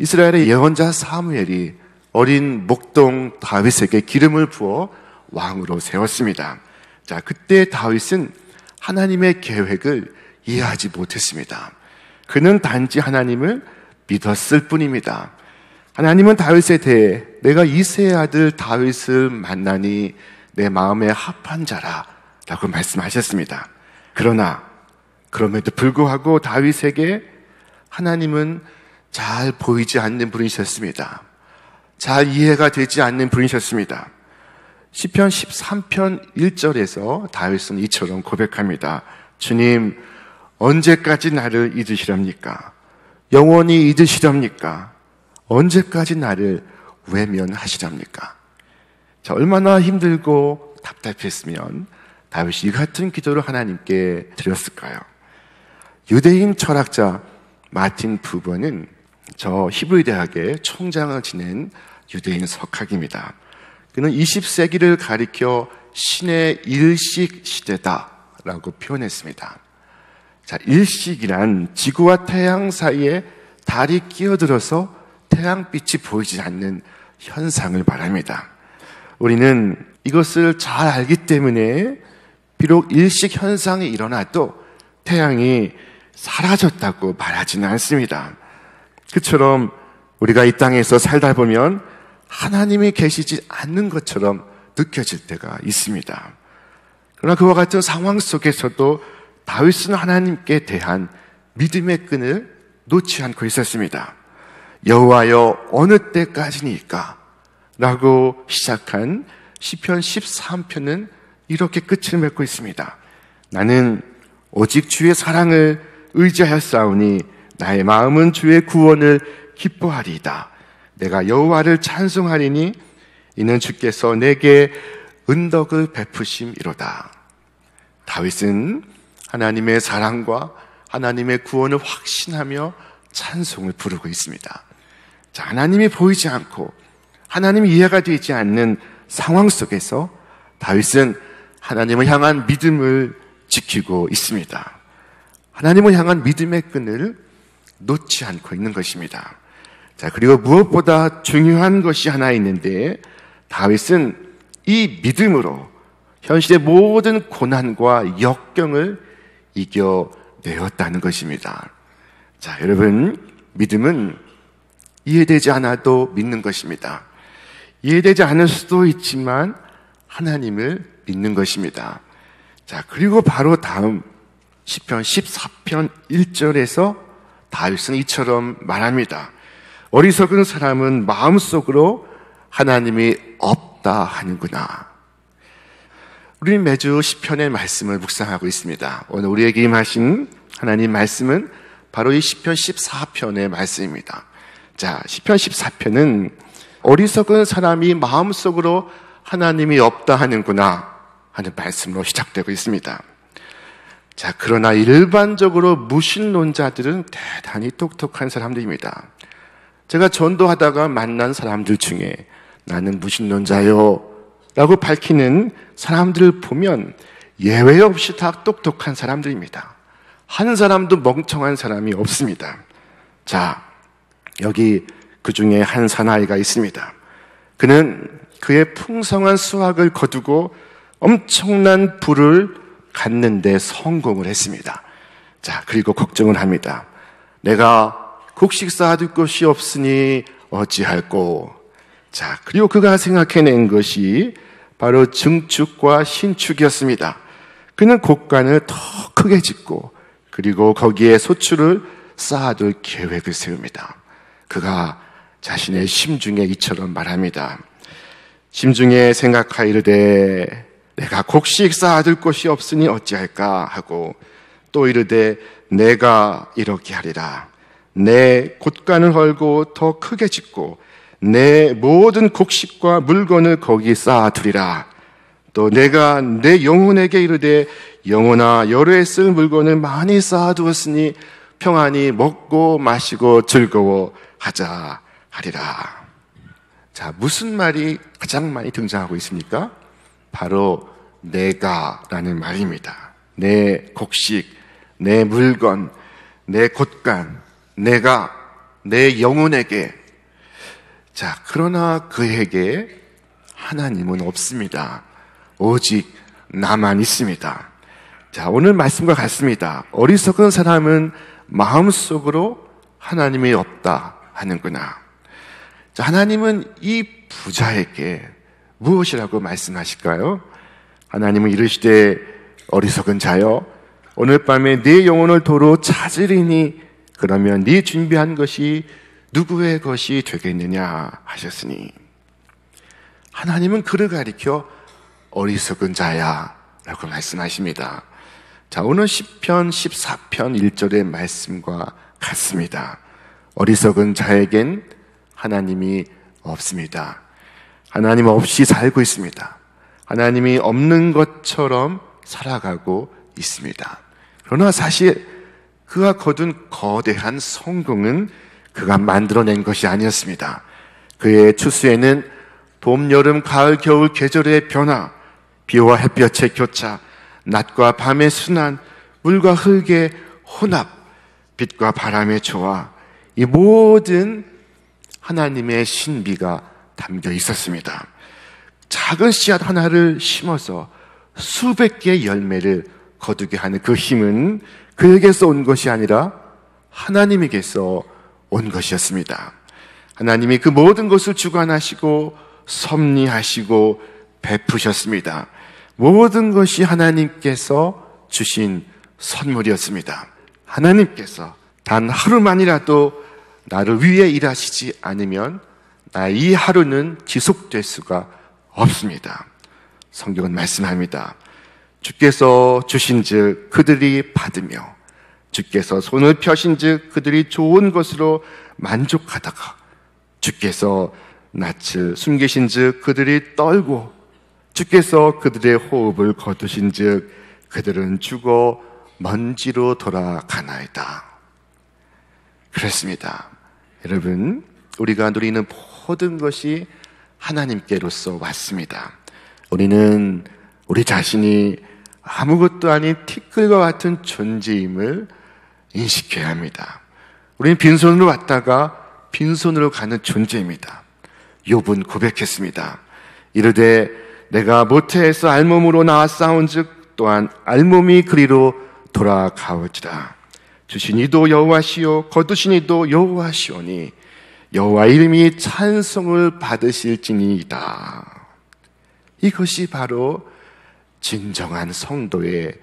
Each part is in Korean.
이스라엘의 예언자 사무엘이 어린 목동 다윗에게 기름을 부어 왕으로 세웠습니다. 자, 그때 다윗은 하나님의 계획을 이해하지 못했습니다. 그는 단지 하나님을 믿었을 뿐입니다. 하나님은 다윗에 대해 내가 이새의 아들 다윗을 만나니 내 마음에 합한 자라 라고 말씀하셨습니다. 그러나 그럼에도 불구하고 다윗에게 하나님은 잘 보이지 않는 분이셨습니다. 잘 이해가 되지 않는 분이셨습니다. 시편 13편 1절에서 다윗은 이처럼 고백합니다. 주님, 언제까지 나를 잊으시렵니까? 영원히 잊으시렵니까? 언제까지 나를 외면하시렵니까? 자, 얼마나 힘들고 답답했으면 다윗이 이 같은 기도를 하나님께 드렸을까요? 유대인 철학자 마틴 부버는 저 히브리 대학의 총장을 지낸 유대인 석학입니다. 그는 20세기를 가리켜 신의 일식 시대다라고 표현했습니다. 자, 일식이란 지구와 태양 사이에 달이 끼어들어서 태양빛이 보이지 않는 현상을 말합니다. 우리는 이것을 잘 알기 때문에 비록 일식 현상이 일어나도 태양이 사라졌다고 말하지는 않습니다. 그처럼 우리가 이 땅에서 살다 보면 하나님이 계시지 않는 것처럼 느껴질 때가 있습니다. 그러나 그와 같은 상황 속에서도 다윗은 하나님께 대한 믿음의 끈을 놓지 않고 있었습니다. 여호와여, 어느 때까지니까? 라고 시작한 시편 13편은 이렇게 끝을 맺고 있습니다. 나는 오직 주의 사랑을 의지하였사오니 나의 마음은 주의 구원을 기뻐하리이다. 내가 여호와를 찬송하리니 이는 주께서 내게 은덕을 베푸심이로다. 다윗은 하나님의 사랑과 하나님의 구원을 확신하며 찬송을 부르고 있습니다. 자, 하나님이 보이지 않고 하나님이 이해가 되지 않는 상황 속에서 다윗은 하나님을 향한 믿음을 지키고 있습니다. 하나님을 향한 믿음의 끈을 놓지 않고 있는 것입니다. 자, 그리고 무엇보다 중요한 것이 하나 있는데 다윗은 이 믿음으로 현실의 모든 고난과 역경을 이겨내었다는 것입니다. 자, 여러분, 믿음은 이해되지 않아도 믿는 것입니다. 이해되지 않을 수도 있지만 하나님을 믿는 것입니다. 자, 그리고 바로 다음 시편 14편 1절에서 다윗은 이처럼 말합니다. 어리석은 사람은 마음속으로 하나님이 없다 하는구나. 우리는 매주 시편의 말씀을 묵상하고 있습니다. 오늘 우리에게 임하신 하나님 말씀은 바로 이 시편 14편의 말씀입니다. 자, 시편 14편은 어리석은 사람이 마음속으로 하나님이 없다 하는구나 하는 말씀으로 시작되고 있습니다. 자, 그러나 일반적으로 무신론자들은 대단히 똑똑한 사람들입니다. 제가 전도하다가 만난 사람들 중에 나는 무신론자요 라고 밝히는 사람들을 보면 예외 없이 다 똑똑한 사람들입니다. 한 사람도 멍청한 사람이 없습니다. 자, 여기 그 중에 한 사나이가 있습니다. 그는 그의 풍성한 수확을 거두고 엄청난 부를 갖는데 성공을 했습니다. 자, 그리고 걱정을 합니다. 내가 곡식 쌓아둘 곳이 없으니 어찌할꼬. 자, 그리고 그가 생각해낸 것이 바로 증축과 신축이었습니다. 그는 곡간을 더 크게 짓고 그리고 거기에 소출을 쌓아둘 계획을 세웁니다. 그가 자신의 심중에 이처럼 말합니다. 심중에 생각하이르되 내가 곡식 쌓아둘 곳이 없으니 어찌할까 하고 또 이르되 내가 이렇게 하리라. 내 곳간을 헐고 더 크게 짓고 내 모든 곡식과 물건을 거기 쌓아두리라. 또 내가 내 영혼에게 이르되 영혼아 여로에 쓸 물건을 많이 쌓아두었으니 평안히 먹고 마시고 즐거워하자 하리라. 자, 무슨 말이 가장 많이 등장하고 있습니까? 바로 내가라는 말입니다. 내 곡식, 내 물건, 내 곳간, 내가 내 영혼에게. 자, 그러나 그에게 하나님은 없습니다. 오직 나만 있습니다. 자, 오늘 말씀과 같습니다. 어리석은 사람은 마음속으로 하나님이 없다 하는구나. 자, 하나님은 이 부자에게 무엇이라고 말씀하실까요? 하나님은 이르시되 어리석은 자여 오늘 밤에 네 영혼을 도로 찾으리니 그러면 네 준비한 것이 누구의 것이 되겠느냐 하셨으니, 하나님은 그를 가리켜 어리석은 자야 라고 말씀하십니다. 자, 오늘 시편 14편 1절의 말씀과 같습니다. 어리석은 자에겐 하나님이 없습니다. 하나님 없이 살고 있습니다. 하나님이 없는 것처럼 살아가고 있습니다. 그러나 사실 그가 거둔 거대한 성공은 그가 만들어낸 것이 아니었습니다. 그의 추수에는 봄, 여름, 가을, 겨울 계절의 변화, 비와 햇볕의 교차, 낮과 밤의 순환, 물과 흙의 혼합, 빛과 바람의 조화, 이 모든 하나님의 신비가 담겨 있었습니다. 작은 씨앗 하나를 심어서 수백 개의 열매를 거두게 하는 그 힘은 그에게서 온 것이 아니라 하나님에게서 온 것이었습니다. 하나님이 그 모든 것을 주관하시고 섭리하시고 베푸셨습니다. 모든 것이 하나님께서 주신 선물이었습니다. 하나님께서 단 하루만이라도 나를 위해 일하시지 않으면 나 이 하루는 지속될 수가 없습니다. 성경은 말씀합니다. 주께서 주신즉 그들이 받으며 주께서 손을 펴신즉 그들이 좋은 것으로 만족하다가 주께서 낯을 숨기신즉 그들이 떨고 주께서 그들의 호흡을 거두신즉 그들은 죽어 먼지로 돌아가나이다. 그렇습니다. 여러분, 우리가 누리는 모든 것이 하나님께로서 왔습니다. 우리는 우리 자신이 아무것도 아닌 티끌과 같은 존재임을 인식해야 합니다. 우리는 빈손으로 왔다가 빈손으로 가는 존재입니다. 욥은 고백했습니다. 이르되 내가 모태에서 알몸으로 나왔사온즉 또한 알몸이 그리로 돌아가오지라. 주신 이도 여호와시요 거두신 이도 여호와시오니 여호와 이름이 찬송을 받으실지니이다. 이것이 바로 진정한 성도의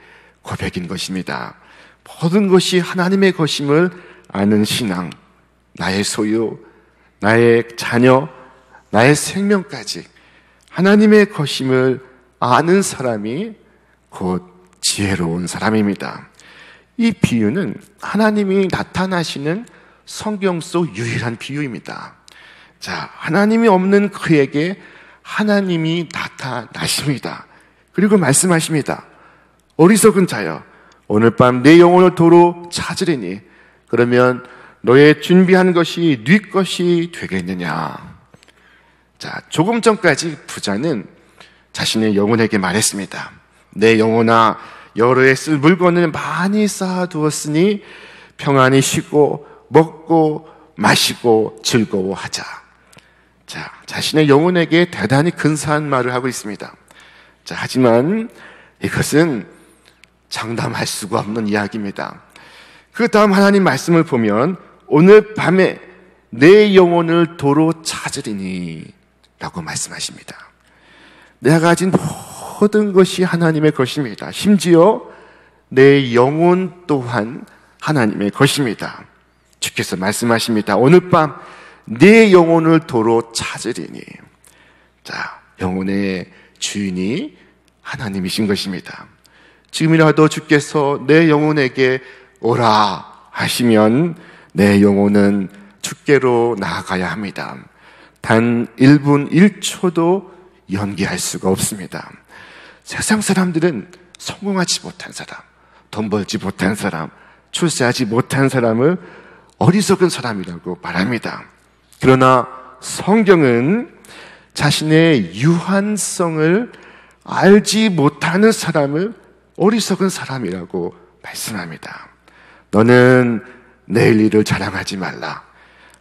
고백인 것입니다. 모든 것이 하나님의 것임을 아는 신앙, 나의 소유, 나의 자녀, 나의 생명까지 하나님의 것임을 아는 사람이 곧 지혜로운 사람입니다. 이 비유는 하나님이 나타나시는 성경 속 유일한 비유입니다. 자, 하나님이 없는 그에게 하나님이 나타나십니다. 그리고 말씀하십니다. 어리석은 자여, 오늘 밤 내 영혼을 도로 찾으리니 그러면 너의 준비한 것이 네 것이 되겠느냐. 자, 조금 전까지 부자는 자신의 영혼에게 말했습니다. 내 영혼아, 여러 해 쓸 물건을 많이 쌓아두었으니 평안히 쉬고 먹고 마시고 즐거워하자. 자, 자신의 영혼에게 대단히 근사한 말을 하고 있습니다. 자, 하지만 이것은 장담할 수가 없는 이야기입니다. 그 다음 하나님 말씀을 보면 오늘 밤에 내 영혼을 도로 찾으리니 라고 말씀하십니다. 내가 가진 모든 것이 하나님의 것입니다. 심지어 내 영혼 또한 하나님의 것입니다. 주께서 말씀하십니다. 오늘 밤 내 영혼을 도로 찾으리니. 자, 영혼의 주인이 하나님이신 것입니다. 지금이라도 주께서 내 영혼에게 오라 하시면 내 영혼은 주께로 나아가야 합니다. 단 1분 1초도 연기할 수가 없습니다. 세상 사람들은 성공하지 못한 사람, 돈 벌지 못한 사람, 출세하지 못한 사람을 어리석은 사람이라고 말합니다. 그러나 성경은 자신의 유한성을 알지 못하는 사람을 어리석은 사람이라고 말씀합니다. 너는 내일 일을 자랑하지 말라.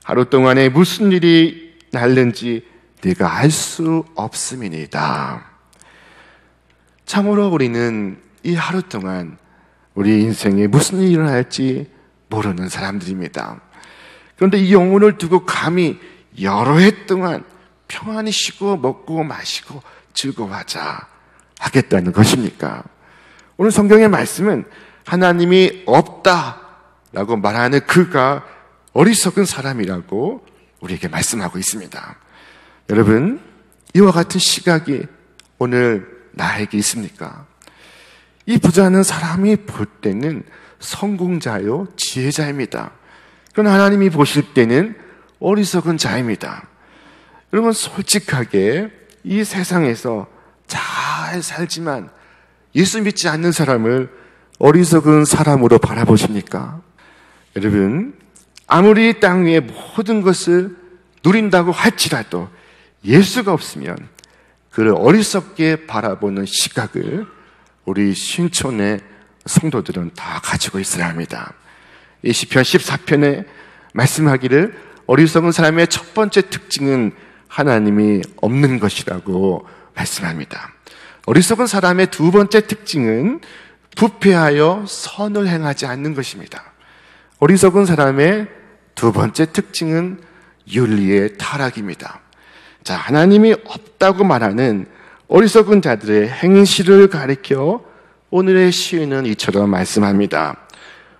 하루 동안에 무슨 일이 날는지 네가 알 수 없음이니이다. 참으로 우리는 이 하루 동안 우리 인생에 무슨 일이 일어날지 모르는 사람들입니다. 그런데 이 영혼을 두고 감히 여러 해 동안 평안히 쉬고 먹고 마시고 즐거워하자 하겠다는 것입니까? 오늘 성경의 말씀은 하나님이 없다라고 말하는 그가 어리석은 사람이라고 우리에게 말씀하고 있습니다. 여러분, 이와 같은 시각이 오늘 나에게 있습니까? 이 부자는 사람이 볼 때는 성공자요, 지혜자입니다. 그러나 하나님이 보실 때는 어리석은 자입니다. 여러분, 솔직하게 이 세상에서 잘 살지만 예수 믿지 않는 사람을 어리석은 사람으로 바라보십니까? 여러분, 아무리 땅 위의 모든 것을 누린다고 할지라도 예수가 없으면 그를 어리석게 바라보는 시각을 우리 신촌의 성도들은 다 가지고 있어야 합니다. 이 시편 14편에 말씀하기를 어리석은 사람의 첫 번째 특징은 하나님이 없는 것이라고 말씀합니다. 어리석은 사람의 두 번째 특징은 부패하여 선을 행하지 않는 것입니다. 어리석은 사람의 두 번째 특징은 윤리의 타락입니다. 자, 하나님이 없다고 말하는 어리석은 자들의 행실을 가리켜 오늘의 시인은 이처럼 말씀합니다.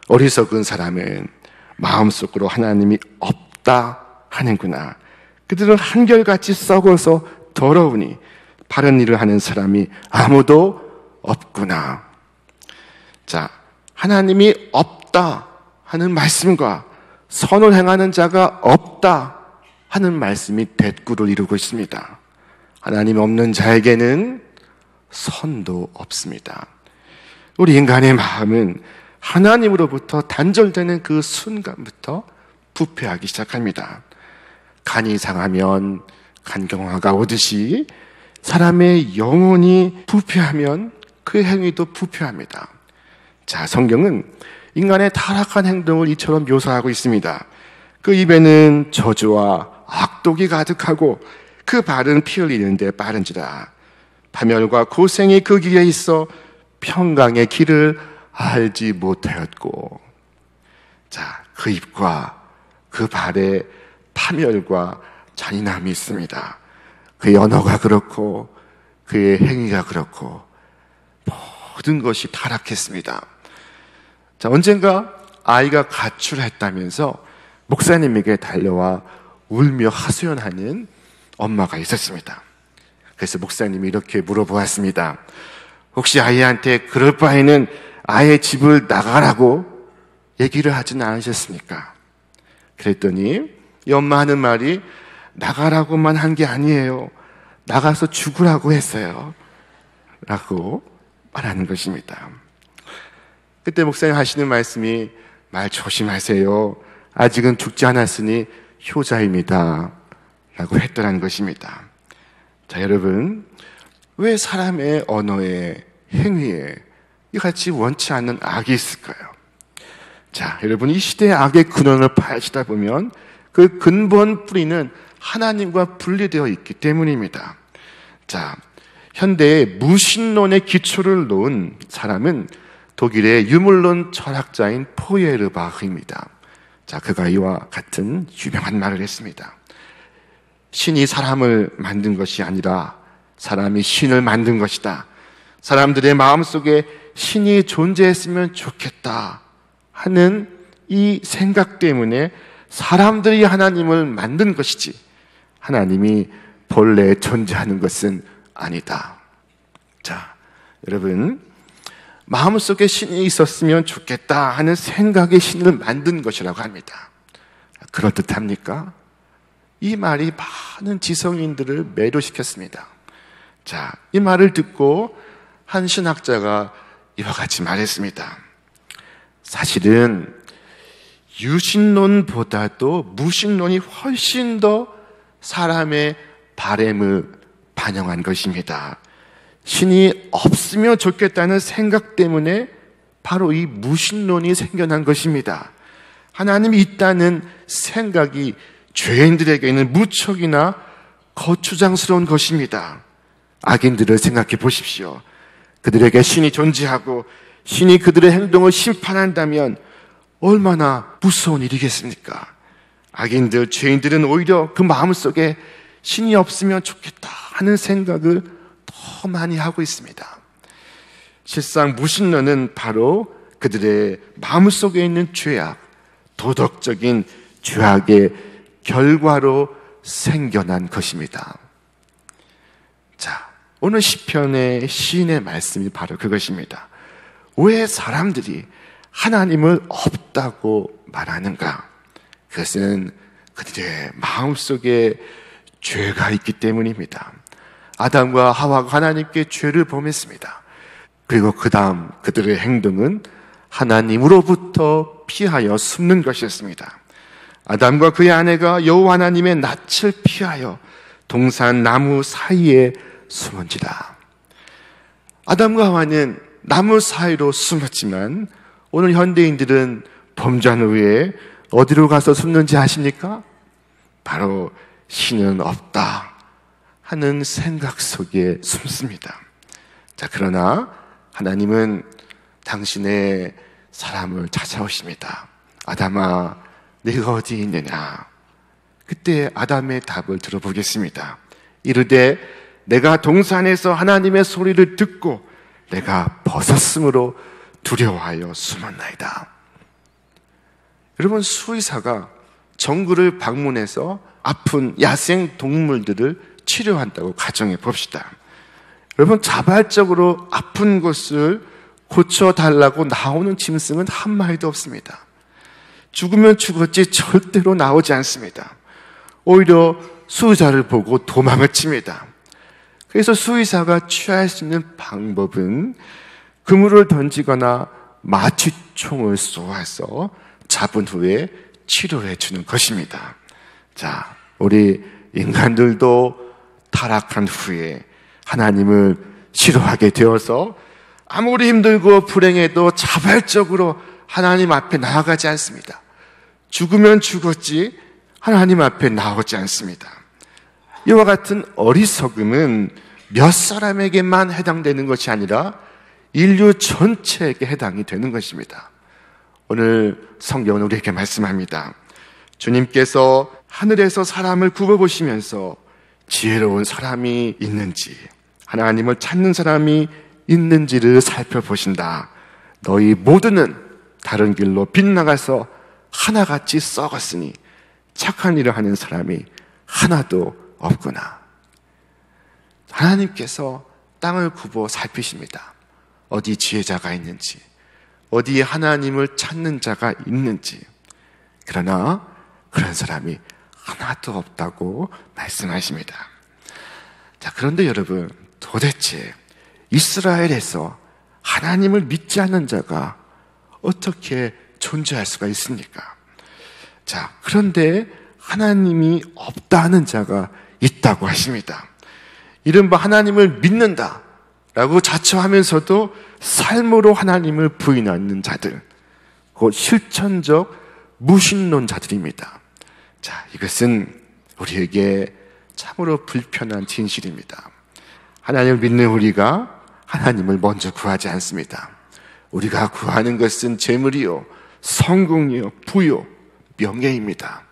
어리석은 사람은 마음속으로 하나님이 없다 하는구나. 그들은 한결같이 썩어서 더러우니 바른 일을 하는 사람이 아무도 없구나. 자, 하나님이 없다 하는 말씀과 선을 행하는 자가 없다 하는 말씀이 대꾸를 이루고 있습니다. 하나님 없는 자에게는 선도 없습니다. 우리 인간의 마음은 하나님으로부터 단절되는 그 순간부터 부패하기 시작합니다. 간이 상하면 간경화가 오듯이 사람의 영혼이 부패하면 그 행위도 부패합니다. 자, 성경은 인간의 타락한 행동을 이처럼 묘사하고 있습니다. 그 입에는 저주와 악독이 가득하고 그 발은 피 흘리는데 빠른지라. 파멸과 고생이 그 길에 있어 평강의 길을 알지 못하였고. 자, 그 입과 그 발에 파멸과 잔인함이 있습니다. 그의 언어가 그렇고 그의 행위가 그렇고 모든 것이 타락했습니다. 자, 언젠가 아이가 가출했다면서 목사님에게 달려와 울며 하소연하는 엄마가 있었습니다. 그래서 목사님이 이렇게 물어보았습니다. 혹시 아이한테 그럴 바에는 아이의 집을 나가라고 얘기를 하진 않으셨습니까? 그랬더니 이 엄마 하는 말이 나가라고만 한 게 아니에요. 나가서 죽으라고 했어요. 라고 말하는 것입니다. 그때 목사님 하시는 말씀이 말 조심하세요. 아직은 죽지 않았으니 효자입니다. 라고 했더라는 것입니다. 자, 여러분, 왜 사람의 언어에 행위에 이같이 원치 않는 악이 있을까요? 자, 여러분, 이 시대의 악의 근원을 파헤치다 보면 그 근본 뿌리는 하나님과 분리되어 있기 때문입니다. 자, 현대의 무신론의 기초를 놓은 사람은 독일의 유물론 철학자인 포에르바흐입니다. 자, 그가 이와 같은 유명한 말을 했습니다. 신이 사람을 만든 것이 아니라 사람이 신을 만든 것이다. 사람들의 마음속에 신이 존재했으면 좋겠다 하는 이 생각 때문에 사람들이 하나님을 만든 것이지 하나님이 본래 존재하는 것은 아니다. 자, 여러분, 마음속에 신이 있었으면 좋겠다 하는 생각에 신을 만든 것이라고 합니다. 그럴듯합니까? 이 말이 많은 지성인들을 매료시켰습니다. 자, 이 말을 듣고 한 신학자가 이와 같이 말했습니다. 사실은 유신론보다도 무신론이 훨씬 더 사람의 바램을 반영한 것입니다. 신이 없으면 좋겠다는 생각 때문에 바로 이 무신론이 생겨난 것입니다. 하나님이 있다는 생각이 죄인들에게는 무척이나 거추장스러운 것입니다. 악인들을 생각해 보십시오. 그들에게 신이 존재하고 신이 그들의 행동을 심판한다면 얼마나 무서운 일이겠습니까? 악인들, 죄인들은 오히려 그 마음속에 신이 없으면 좋겠다 하는 생각을 더 많이 하고 있습니다. 실상 무신론은 바로 그들의 마음속에 있는 죄악, 도덕적인 죄악의 결과로 생겨난 것입니다. 자, 오늘 시편의 시인의 말씀이 바로 그것입니다. 왜 사람들이 하나님을 없다고 말하는가? 그것은 그들의 마음속에 죄가 있기 때문입니다. 아담과 하와가 하나님께 죄를 범했습니다. 그리고 그 다음 그들의 행동은 하나님으로부터 피하여 숨는 것이었습니다. 아담과 그의 아내가 여호와 하나님의 낯을 피하여 동산 나무 사이에 숨은지라. 아담과 하와는 나무 사이로 숨었지만 오늘 현대인들은 범죄한 후에 어디로 가서 숨는지 아십니까? 바로 신은 없다 하는 생각 속에 숨습니다. 자, 그러나 하나님은 당신의 사람을 찾아오십니다. 아담아, 네가 어디 있느냐? 그때 아담의 답을 들어보겠습니다. 이르되 내가 동산에서 하나님의 소리를 듣고 내가 벗었으므로 두려워하여 숨었나이다. 여러분, 수의사가 정글을 방문해서 아픈 야생 동물들을 치료한다고 가정해 봅시다. 여러분, 자발적으로 아픈 곳을 고쳐달라고 나오는 짐승은 한 마리도 없습니다. 죽으면 죽었지 절대로 나오지 않습니다. 오히려 수의사를 보고 도망을 칩니다. 그래서 수의사가 취할 수 있는 방법은 그물을 던지거나 마취총을 쏘아서 잡은 후에 치료해 주는 것입니다. 자, 우리 인간들도 타락한 후에 하나님을 싫어하게 되어서 아무리 힘들고 불행해도 자발적으로 하나님 앞에 나아가지 않습니다. 죽으면 죽었지 하나님 앞에 나오지 않습니다. 이와 같은 어리석음은 몇 사람에게만 해당되는 것이 아니라 인류 전체에게 해당이 되는 것입니다. 오늘 성경은 우리에게 말씀합니다. 주님께서 하늘에서 사람을 굽어보시면서 지혜로운 사람이 있는지, 하나님을 찾는 사람이 있는지를 살펴보신다. 너희 모두는 다른 길로 빗나가서 하나같이 썩었으니 착한 일을 하는 사람이 하나도 없구나. 하나님께서 땅을 굽어 살피십니다. 어디 지혜자가 있는지, 어디에 하나님을 찾는 자가 있는지. 그러나 그런 사람이 하나도 없다고 말씀하십니다. 자, 그런데 여러분, 도대체 이스라엘에서 하나님을 믿지 않는 자가 어떻게 존재할 수가 있습니까? 자, 그런데 하나님이 없다는 자가 있다고 하십니다. 이른바 하나님을 믿는다 라고 자처하면서도 삶으로 하나님을 부인하는 자들, 곧 실천적 무신론자들입니다. 자, 이것은 우리에게 참으로 불편한 진실입니다. 하나님을 믿는 우리가 하나님을 먼저 구하지 않습니다. 우리가 구하는 것은 재물이요, 성공이요, 부요, 명예입니다.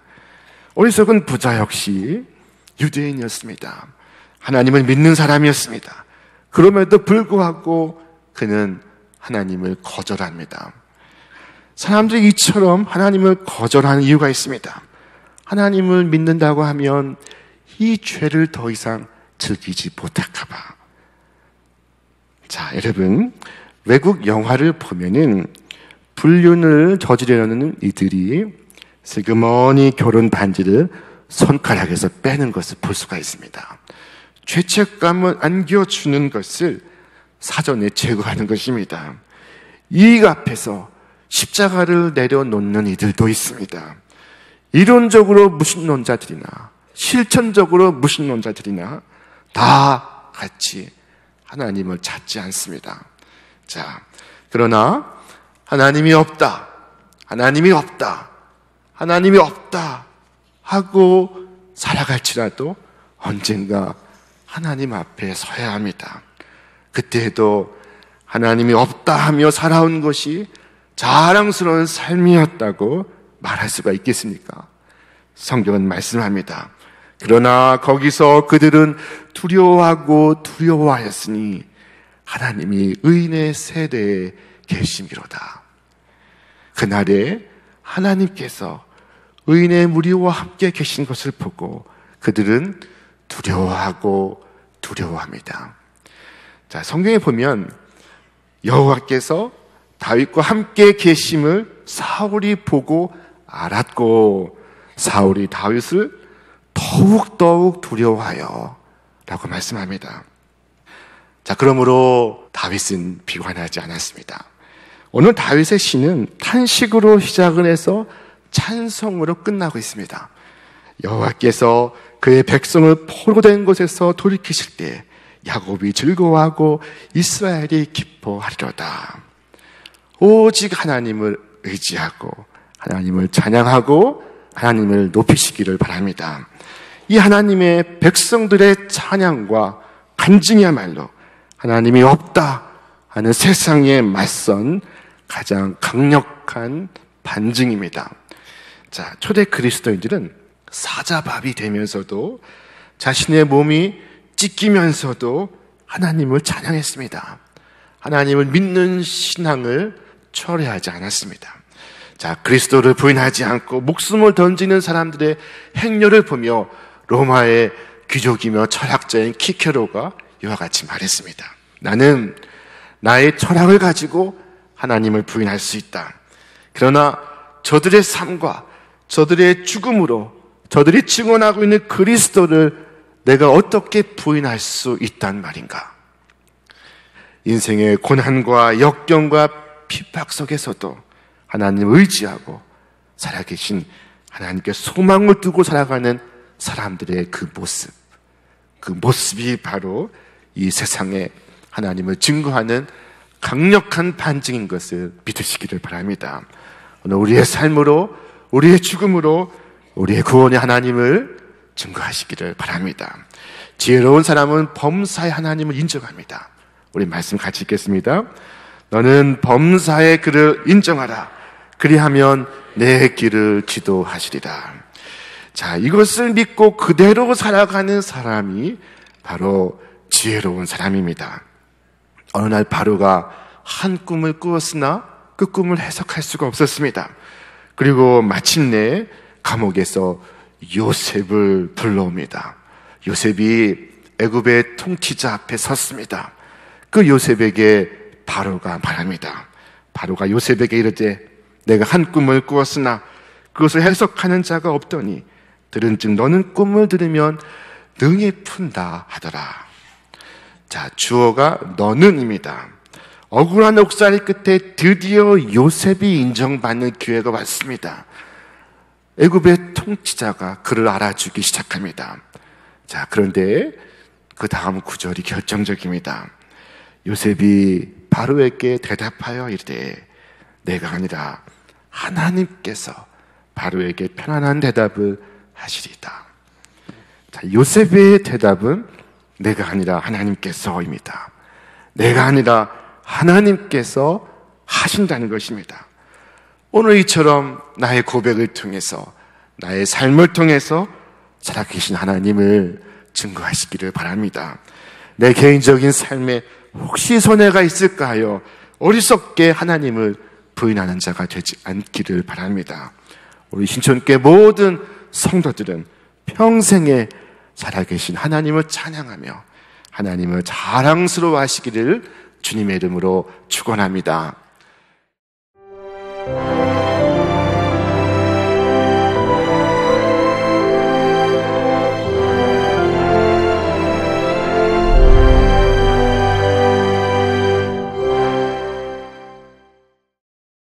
어리석은 부자 역시 유대인이었습니다. 하나님을 믿는 사람이었습니다. 그럼에도 불구하고 그는 하나님을 거절합니다. 사람들이 이처럼 하나님을 거절하는 이유가 있습니다. 하나님을 믿는다고 하면 이 죄를 더 이상 즐기지 못할까 봐. 자, 여러분, 외국 영화를 보면은 불륜을 저지르려는 이들이 슬그머니 결혼 반지를 손가락에서 빼는 것을 볼 수가 있습니다. 죄책감을 안겨주는 것을 사전에 제거하는 것입니다. 이익 앞에서 십자가를 내려놓는 이들도 있습니다. 이론적으로 무신론자들이나 실천적으로 무신론자들이나 다 같이 하나님을 찾지 않습니다. 자, 그러나 하나님이 없다, 하나님이 없다, 하나님이 없다 하고 살아갈지라도 언젠가 하나님 앞에 서야 합니다. 그때에도 하나님이 없다 하며 살아온 것이 자랑스러운 삶이었다고 말할 수가 있겠습니까? 성경은 말씀합니다. 그러나 거기서 그들은 두려워하고 두려워하였으니 하나님이 의인의 세대에 계심이로다. 그날에 하나님께서 의인의 무리와 함께 계신 것을 보고 그들은 두려워하고 두려워합니다. 자, 성경에 보면 여호와께서 다윗과 함께 계심을 사울이 보고 알았고 사울이 다윗을 더욱 두려워하여 라고 말씀합니다. 자, 그러므로 다윗은 비관하지 않았습니다. 오늘 다윗의 시는 탄식으로 시작을 해서 찬송으로 끝나고 있습니다. 여호와께서 그의 백성을 포로된 곳에서 돌이키실 때 야곱이 즐거워하고 이스라엘이 기뻐하리로다. 오직 하나님을 의지하고 하나님을 찬양하고 하나님을 높이시기를 바랍니다. 이 하나님의 백성들의 찬양과 간증이야말로 하나님이 없다 하는 세상에 맞선 가장 강력한 반증입니다. 자, 초대 그리스도인들은 사자밥이 되면서도 자신의 몸이 찢기면서도 하나님을 찬양했습니다. 하나님을 믿는 신앙을 철회하지 않았습니다. 자, 그리스도를 부인하지 않고 목숨을 던지는 사람들의 행렬을 보며 로마의 귀족이며 철학자인 키케로가 이와 같이 말했습니다. 나는 나의 철학을 가지고 하나님을 부인할 수 있다. 그러나 저들의 삶과 저들의 죽음으로 저들이 증언하고 있는 그리스도를 내가 어떻게 부인할 수 있단 말인가? 인생의 고난과 역경과 핍박 속에서도 하나님을 의지하고 살아계신 하나님께 소망을 두고 살아가는 사람들의 그 모습이 바로 이 세상에 하나님을 증거하는 강력한 반증인 것을 믿으시기를 바랍니다. 오늘 우리의 삶으로, 우리의 죽음으로 우리의 구원의 하나님을 증거하시기를 바랍니다. 지혜로운 사람은 범사의 하나님을 인정합니다. 우리 말씀 같이 읽겠습니다. 너는 범사의 그를 인정하라. 그리하면 내 길을 지도하시리라. 자, 이것을 믿고 그대로 살아가는 사람이 바로 지혜로운 사람입니다. 어느 날 바로가 한 꿈을 꾸었으나 그 꿈을 해석할 수가 없었습니다. 그리고 마침내 감옥에서 요셉을 불러옵니다. 요셉이 애굽의 통치자 앞에 섰습니다. 그 요셉에게 바로가 말합니다. 바로가 요셉에게 이르되 내가 한 꿈을 꾸었으나 그것을 해석하는 자가 없더니 들은즉 너는 꿈을 들으면 능히 푼다 하더라. 자, 주어가 너는입니다. 억울한 옥살이 끝에 드디어 요셉이 인정받는 기회가 왔습니다. 애굽의 통치자가 그를 알아주기 시작합니다. 자, 그런데 그 다음 구절이 결정적입니다. 요셉이 바로에게 대답하여 이르되 내가 아니라 하나님께서 바로에게 편안한 대답을 하시리다. 자, 요셉의 대답은 내가 아니라 하나님께서입니다. 내가 아니라 하나님께서 하신다는 것입니다. 오늘 이처럼 나의 고백을 통해서 나의 삶을 통해서 살아계신 하나님을 증거하시기를 바랍니다. 내 개인적인 삶에 혹시 손해가 있을까 하여 어리석게 하나님을 부인하는 자가 되지 않기를 바랍니다. 우리 신촌교회 모든 성도들은 평생에 살아계신 하나님을 찬양하며 하나님을 자랑스러워 하시기를 주님의 이름으로 축원합니다.